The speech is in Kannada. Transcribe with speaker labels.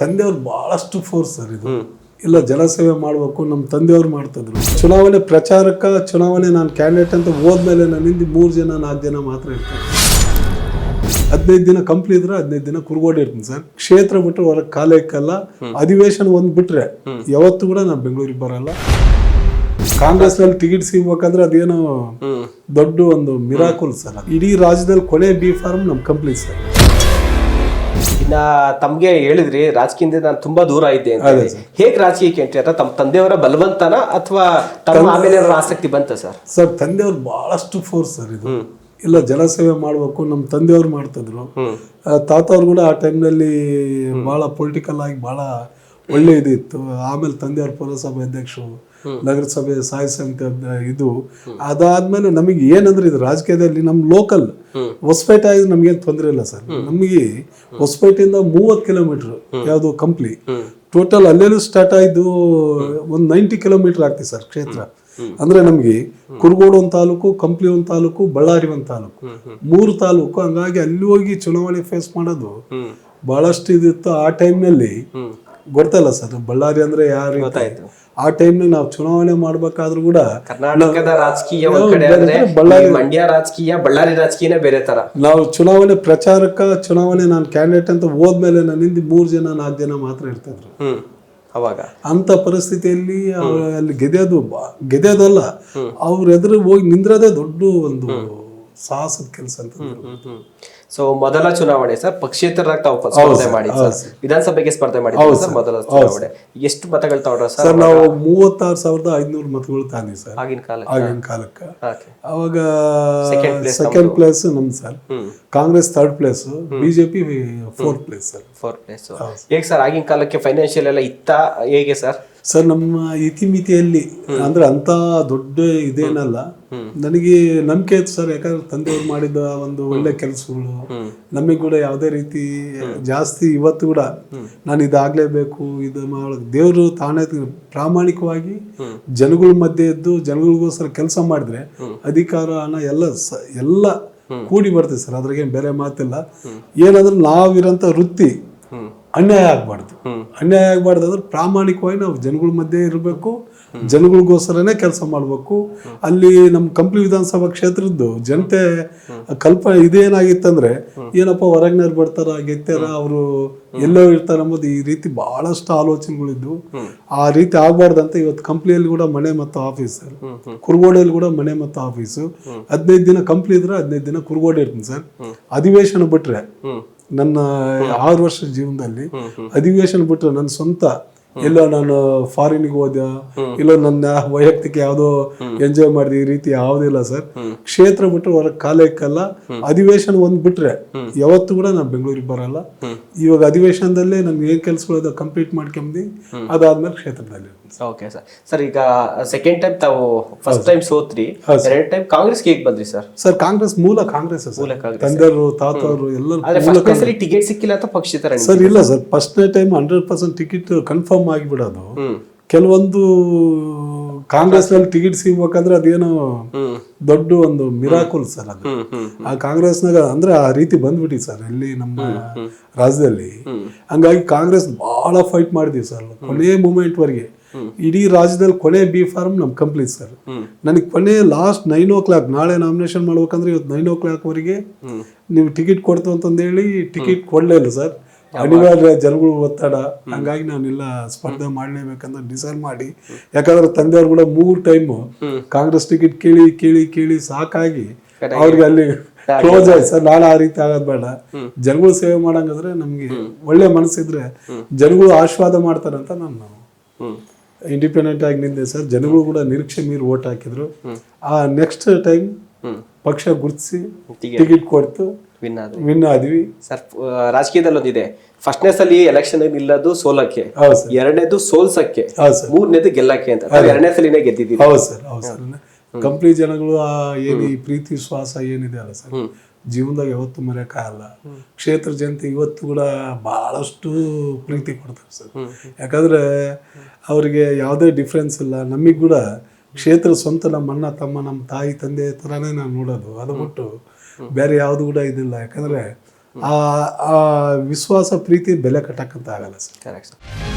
Speaker 1: ತಂದೆಯವ್ರು ಬಹಳಷ್ಟು ಫೋರ್ಸ್ ಸರ್ ಇದು. ಇಲ್ಲ ಜನಸೇವೆ ಮಾಡಬೇಕು, ನಮ್ಮ ತಂದೆಯವ್ರು ಮಾಡ್ತಿದ್ರು. ಚುನಾವಣೆ ಪ್ರಚಾರಕ್ಕೆ ಚುನಾವಣೆ ನಾನು ಕ್ಯಾಂಡಿಡೇಟ್ ಅಂತ ಹೋದ್ಮೇಲೆ ನನ್ನಿಂದ 3 ಜನ 4 ಜನ ಮಾತ್ರ ಇರ್ತಾರೆ. 15 ದಿನ ಕಂಪ್ಲಿ ಇದ್ರೆ 15 ದಿನ ಕುರ್ಗೋಡಿ ಇರ್ತೀನಿ ಸರ್. ಕ್ಷೇತ್ರ ಬಿಟ್ಟರೆ ಹೊರಗೆ ಕಾಲ ಇಕ್ಕಲ್ಲ. ಅಧಿವೇಶನ ಒಂದು ಬಿಟ್ರೆ ಯಾವತ್ತೂ ಕೂಡ ನಾನು ಬೆಂಗಳೂರಿಗೆ ಬರಲ್ಲ. ಕಾಂಗ್ರೆಸ್ ನಲ್ಲಿ ಟಿಕೆಟ್ ಸಿಗ್ಬೇಕಂದ್ರೆ ಅದೇನೋ ದೊಡ್ಡ ಒಂದು ಮಿರಾಕಲ್ ಸರ್. ಇಡೀ ರಾಜ್ಯದಲ್ಲಿ ಕೊನೆ ಬಿ ಫಾರ್ಮ್ ನಮ್ ಕಂಪ್ಲೀಟ್ ಸರ್.
Speaker 2: ಇನ್ನ ತಮ್ಗೆ ಹೇಳಿದ್ರಿ ರಾಜಕೀಯದಿಂದ ನಾನು ತುಂಬಾ ದೂರ ಇದ್ದೆ ಅಂತ. ಹೇಗ್ ರಾಜಕೀಯಕ್ಕೆ ಎಂಟ್ರಿ ಆಯ್ತಾ? ತಮ್ಮ ತಂದೆಯವರ ಬಲವಂತನ ಅಥವಾ ತಮ್ಮ ಆಮೇಲೆ ಆಸಕ್ತಿ ಬಂತ ಸರ್?
Speaker 1: ಸರ್ ತಂದೆಯವ್ರು ಬಹಳಷ್ಟು ಫೋರ್ಸ್ ಸರ್ ಇದು. ಇಲ್ಲ ಜನಸೇವೆ ಮಾಡಬೇಕು, ನಮ್ಮ ತಂದೆಯವ್ರು ಮಾಡ್ತಿದ್ರು. ತಾತವ್ರು ಕೂಡ ಆ ಟೈಮ್ನಲ್ಲಿ ಬಹಳ ಪೊಲಿಟಿಕಲ್ ಆಗಿ ಬಹಳ ಒಳ್ಳೆ ಇದಿತ್ತು. ಆಮೇಲೆ ತಂದೆಯವ್ರ ಪುರಸಭೆ ಅಧ್ಯಕ್ಷರು, ನಗರಸಭೆ ಸ್ಥಾಯಿ ಸಮಿತಿ ಇದು ಅದಾದ್ಮೇಲೆ ನಮಗೆ ಏನಂದ್ರೆ ಇದು ರಾಜಕೀಯದಲ್ಲಿ ನಮ್ಮ ಲೋಕಲ್ ಹೊಸಪೇಟೆ ಆಗಿದ್ರೆ ನಮ್ಗೇನು ತೊಂದರೆ ಇಲ್ಲ ಸರ್. ನಮಗೆ ಹೊಸಪೇಟೆಯಿಂದ 30 ಕಿಲೋಮೀಟರ್ ಯಾವುದು ಕಂಪ್ಲಿ ಟೋಟಲ್ ಅಲ್ಲೆಲ್ಲೂ ಸ್ಟಾರ್ಟ್ ಆಯ್ತು. ಒಂದು 90 ಕಿಲೋಮೀಟರ್ ಆಗ್ತದೆ ಸರ್ ಕ್ಷೇತ್ರ. ಅಂದ್ರೆ ನಮ್ಗೆ ಕುರುಗೋಡು ಒಂದು ತಾಲೂಕು, ಕಂಪ್ಲಿ ಒಂದು ತಾಲೂಕು, ಬಳ್ಳಾರಿ ಒಂದು ತಾಲೂಕು, 3 ತಾಲೂಕು. ಹಂಗಾಗಿ ಅಲ್ಲಿ ಹೋಗಿ ಚುನಾವಣೆ ಫೇಸ್ ಮಾಡೋದು ಬಹಳಷ್ಟು ಇದಿತ್ತು. ಆ ಟೈಮ್ನಲ್ಲಿ ಗೊತ್ತಲ್ಲ ಸರ್, ಬಳ್ಳಾರಿ ಅಂದ್ರೆ ಯಾರು ಆ ಟೈಮ್ನಲ್ಲಿ ನಾವು ಚುನಾವಣೆ ಮಾಡ್ಬೇಕಾದ್ರೂ ಕೂಡ
Speaker 2: ಕರ್ನಾಟಕದ ರಾಜಕೀಯ ಒಂದ್ ಕಡೆ ಆದ್ರೆ ಮಂಡ್ಯ ರಾಜಕೀಯ, ಬಳ್ಳಾರಿ ರಾಜಕೀಯನೇ ಬೇರೆ ತರ.
Speaker 1: ನಾವು ಚುನಾವಣೆ ಪ್ರಚಾರಕ್ಕೆ ಚುನಾವಣೆ ನಾನು ಕ್ಯಾಂಡಿಡೇಟ್ ಅಂತ ಹೋದ್ಮೇಲೆ ನನ್ನಿಂದ 3 ಜನ 4 ಜನ ಮಾತ್ರ ಇರ್ತಿದ್ರು.
Speaker 2: ಅವಾಗ ಅಂತ
Speaker 1: ಪರಿಸ್ಥಿತಿಯಲ್ಲಿ ಅಲ್ಲಿ ಗೆದೋದಲ್ಲ, ಅವ್ರ ಎದುರು ಹೋಗಿ ನಿಂದ್ರದೇ ದೊಡ್ಡ ಒಂದು ಸಾಹಸದ ಕೆಲಸ ಅಂತ.
Speaker 2: ಸೊ ಮೊದಲ ಚುನಾವಣೆ ಸರ್ ಪಕ್ಷೇತರರಾಗಿ ತಾವು ಸ್ಪರ್ಧೆ ಮಾಡಿ ವಿಧಾನಸಭೆಗೆ ಸ್ಪರ್ಧೆ ಮಾಡಿ ಸರ್. ಮೊದಲ ಚುನಾವಣೆ ಎಷ್ಟು ಮತಗಳು ತಗೊಂಡ್ರ ಸರ್?
Speaker 1: ನಾವು 36,500 ಮತಗಳು ತಾನೆ ಸರ್
Speaker 2: ಆಗಿನ
Speaker 1: ಕಾಲಕ್ಕೆ. ಅವಾಗ ಸೆಕೆಂಡ್ ಪ್ಲೇಸ್ ನಮ್ sir, Congress 3rd place, BJP 4th place sir.
Speaker 2: 4th place. ಹೇಗೆ ಸರ್ ಆಗಿನ ಕಾಲಕ್ಕೆ ಫೈನಾನ್ಷಿಯಲ್ ಎಲ್ಲ ಇತ್ತ ಹೇಗೆ ಸರ್?
Speaker 1: ಸರ್ ನಮ್ಮ ಇತಿಮಿತಿಯಲ್ಲಿ ಅಂದ್ರೆ ಅಂತ ದೊಡ್ಡ ಇದೇನಲ್ಲ, ನನಗೆ ನಂಬಿಕೆ ಇತ್ತು ಸರ್. ಯಾಕಂದ್ರೆ ತಂದೆಯವ್ರು ಮಾಡಿದ ಒಂದು ಒಳ್ಳೆ ಕೆಲಸಗಳು ನಮಗೆ ಕೂಡ ಯಾವುದೇ ರೀತಿ ಜಾಸ್ತಿ ಇವತ್ತು ಕೂಡ ನಾನು ಇದಾಗ್ಲೇಬೇಕು, ಇದು ದೇವರು ತಾನೇ ಪ್ರಾಮಾಣಿಕವಾಗಿ ಜನಗಳ ಮಧ್ಯೆ ಇದ್ದು ಜನಗಳಿಗೋಸ್ಕರ ಕೆಲಸ ಮಾಡಿದ್ರೆ ಅಧಿಕಾರ ಹಣ ಎಲ್ಲ ಕೂಡಿ ಬರ್ತದೆ ಸರ್. ಅದ್ರಾಗೇನು ಬೇರೆ ಮಾತಿಲ್ಲ. ಏನಂದ್ರೆ ನಾವಿರೋಂಥ ವೃತ್ತಿ ಅನ್ಯಾಯ ಆಗ್ಬಾರ್ದು. ಅನ್ಯಾಯ ಆಗ್ಬಾರ್ದು ಅಂದ್ರೆ ಪ್ರಾಮಾಣಿಕವಾಗಿ ನಾವು ಜನಗಳ ಮಧ್ಯೆ ಇರಬೇಕು, ಜನಗಳಿಗೋಸ್ಕರನೇ ಕೆಲಸ ಮಾಡಬೇಕು. ಅಲ್ಲಿ ನಮ್ಮ ಕಂಪ್ಲಿ ವಿಧಾನಸಭಾ ಕ್ಷೇತ್ರದ್ದು ಜನತೆ ಇದೇನಾಗಿತ್ತಂದ್ರೆ ಏನಪ್ಪ ಹೊರಗಿನವ್ರು ಬರ್ತಾರ, ಗೆತ್ತಾರ, ಅವರು ಎಲ್ಲೋ ಇರ್ತಾರ ಅಂಬೋದು ಈ ರೀತಿ ಬಹಳಷ್ಟು ಆಲೋಚನೆಗಳಿದ್ದು. ಆ ರೀತಿ ಆಗ್ಬಾರ್ದಂತ ಇವತ್ತು ಕಂಪ್ನಿಯಲ್ಲಿ ಕೂಡ ಮನೆ ಮತ್ತು ಆಫೀಸ್, ಕುರುಗೋಡಿಯಲ್ಲಿ ಕೂಡ ಮನೆ ಮತ್ತು ಆಫೀಸು. 15 ದಿನ ಕಂಪ್ನಿ ಇದ್ರೆ 15 ದಿನ ಕುರುಗೋಡಿ ಇರ್ತೀನಿ ಸರ್. ಅಧಿವೇಶನ ಬಿಟ್ರೆ ನನ್ನ 6 ವರ್ಷದ ಜೀವನದಲ್ಲಿ ಅಧಿವೇಶನ ಬಿಟ್ಟರೆ ನನ್ನ ಸ್ವಂತ ಎಲ್ಲೋ ನಾನು ಫಾರಿನ್ಗೆ ಹೋದ, ಇಲ್ಲ ನನ್ನ ವೈಯಕ್ತಿಕ ಯಾವುದೋ ಎಂಜಾಯ್ ಮಾಡಿದ ಈ ರೀತಿ ಯಾವುದಿಲ್ಲ ಸರ್. ಕ್ಷೇತ್ರ ಬಿಟ್ಟರೆ ಹೊರಗೆ ಕಾಲ ಇಕ್ಕಲ್ಲ. ಅಧಿವೇಶನ ಒಂದು ಬಿಟ್ರೆ ಯಾವತ್ತೂ ಕೂಡ ನಾನು ಬೆಂಗಳೂರಿಗೆ ಬರಲ್ಲ. ಇವಾಗ ಅಧಿವೇಶನದಲ್ಲೇ ನನ್ಗೆ ಏನ್ ಕೆಲಸಗಳು ಕಂಪ್ಲೀಟ್ ಮಾಡ್ಕೊಂಡಿ ಅದಾದ್ಮೇಲೆ ಕ್ಷೇತ್ರದಲ್ಲಿ.
Speaker 2: Okay sir. ಸರ್ ಈಗ ಸೆಕೆಂಡ್ ಟೈಮ್ ತಾವು ಫಸ್ಟ್ ಟೈಮ್ ಸೋತ್ರಿ, 2nd ಟೈಮ್ ಕಾಂಗ್ರೆಸ್ ಹೇಗೆ ಬಂದ್ರಿ ಸರ್?
Speaker 1: ಸರ್ ಕಾಂಗ್ರೆಸ್ ಮೂಲ ಕಾಂಗ್ರೆಸ್ ತಂದೆಯವರು ತಾತವರು ಎಲ್ಲರೂ
Speaker 2: ಟಿಕೆಟ್ ಸಿಕ್ಕಿಲ್ಲ ಅಂತ ಪಕ್ಷೇತರ
Speaker 1: ಸರ್. ಇಲ್ಲ sir, first time 100% ticket confirm ಆಗಿಬಿಡೋದು. ಕೆಲವೊಂದು ಕಾಂಗ್ರೆಸ್ ನಲ್ಲಿ ಟಿಕೆಟ್ ಸಿಗ್ಬೇಕಂದ್ರೆ ಅದೇನೋ ದೊಡ್ಡ ಒಂದು ಮಿರಾಕಲ್ ಸರ್. ಅದು ಆ ಕಾಂಗ್ರೆಸ್ನಾಗ ಅಂದ್ರೆ ಆ ರೀತಿ ಬಂದ್ಬಿಟ್ಟಿ ಸರ್ ಇಲ್ಲಿ ನಮ್ಮ ರಾಜ್ಯದಲ್ಲಿ. ಹಂಗಾಗಿ ಕಾಂಗ್ರೆಸ್ ಬಹಳ ಫೈಟ್ ಮಾಡಿದೀವಿ ಸರ್ ಕೊನೆ ಮೂಮೆಂಟ್ ವರೆಗೆ. ಇಡೀ ರಾಜ್ಯದಲ್ಲಿ ಕೊನೆ ಬಿ ಫಾರ್ಮ್ ನಮ್ ಕಂಪ್ಲೀಟ್ ಸರ್. ನನಗೆ ಕೊನೆ ಲಾಸ್ಟ್ 9 o'clock ನಾಳೆ ನಾಮಿನೇಷನ್ ಮಾಡ್ಬೇಕಂದ್ರೆ ಇವತ್ತು 9 o'clock ವರೆಗೆ ನೀವು ಟಿಕೆಟ್ ಕೊಡ್ತು ಅಂತಂದೇಳಿ ಟಿಕೆಟ್ ಕೊಡ್ಲೇ ಇಲ್ಲ ಸರ್. ಅನಿವಾರ್ಯ ಜನಗಳು ಒತ್ತಡ. ಹಂಗಾಗಿ ನಾನೆಲ್ಲ ಸ್ಪರ್ಧೆ ಮಾಡ್ಲೇಬೇಕಂತ ಡಿಸೈಡ್ ಮಾಡಿ, ಯಾಕಂದ್ರೆ ತಂದೆಯವ್ರು ಕೂಡ 3 ಟೈಮ್ ಕಾಂಗ್ರೆಸ್ ಟಿಕೆಟ್ ಕೇಳಿ ಕೇಳಿ ಕೇಳಿ ಸಾಕಾಗಿ ಅವ್ರಿಗೆ ಅಲ್ಲಿ ಕ್ಲೋಸ್ ಆಯ್ತು ಸರ್. ನಾನು ಆ ರೀತಿ ಆಗೋದ್ ಬೇಡ, ಜನಗಳು ಸೇವೆ ಮಾಡಂಗಾದ್ರೆ ನಮ್ಗೆ ಒಳ್ಳೆ ಮನಸ್ಸಿದ್ರೆ ಜನಗಳು ಆಶೀರ್ವಾದ ಮಾಡ್ತಾರಂತ ನಾನು ಇಂಡಿಪೆಂಡೆಂಟ್ ಆಗಿ ನಿಂದೆ ಸರ್. ಜನಗಳು ಕೂಡ ನಿರೀಕ್ಷೆ ಮೀರಿ ಓಟ್ ಹಾಕಿದ್ರು. ಆ ನೆಕ್ಸ್ಟ್ ಟೈಮ್ ಪಕ್ಷ ಗುರುತಿಸಿ ಟಿಕೆಟ್ ಕೊಡ್ತು, ವಿನ್ ಆದ್ವಿ
Speaker 2: ಸರ್. ರಾಜಕೀಯದಲ್ಲಿ ಒಂದಿದೆ, ಫಸ್ಟ್ನೇ ಸಲ ಎಲೆಕ್ಷನ್ ನಿಲ್ಲೋದು ಸೋಲಕ್ಕೆ, 2ನೇದು ಸೋಲ್ಸಕ್ಕೆ, 3ನೇದು ಗೆಲ್ಲಕ್ಕೆ ಅಂತ. 2ನೇ ಸಲಿನೇ ಗೆದ್ದಿದ್ದೀವಿ.
Speaker 1: ಹೌದು ಸರ್, ಹೌದು ಸರ್. ಕಂಪ್ನಿ ಜನಗಳು ಏನು ಈ ಪ್ರೀತಿ ವಿಶ್ವಾಸ ಏನಿದೆ ಅಲ್ಲ ಸರ್, ಜೀವನದಾಗ ಯಾವತ್ತೂ ಮರೆಯಕ್ಕಾಗಲ್ಲ. ಕ್ಷೇತ್ರ ಜನತೆ ಇವತ್ತು ಕೂಡ ಬಹಳಷ್ಟು ಪ್ರೀತಿ ಕೊಡ್ತಾರೆ ಸರ್. ಯಾಕಂದ್ರೆ ಅವ್ರಿಗೆ ಯಾವುದೇ ಡಿಫ್ರೆನ್ಸ್ ಇಲ್ಲ. ನಮಗೆ ಕೂಡ ಕ್ಷೇತ್ರ ಸ್ವಂತ ನಮ್ಮ ಅಣ್ಣ ತಮ್ಮ, ನಮ್ಮ ತಾಯಿ ತಂದೆ ಥರನೇ ನಾನು ನೋಡೋದು. ಅದು ಬಿಟ್ಟು ಬೇರೆ ಯಾವುದು ಕೂಡ ಇದಿಲ್ಲ. ಯಾಕಂದ್ರೆ ಆ ವಿಶ್ವಾಸ ಪ್ರೀತಿ ಬೆಲೆ ಕಟ್ಟಕ್ಕಂತ ಆಗಲ್ಲ ಸರ್.
Speaker 2: Correct sir.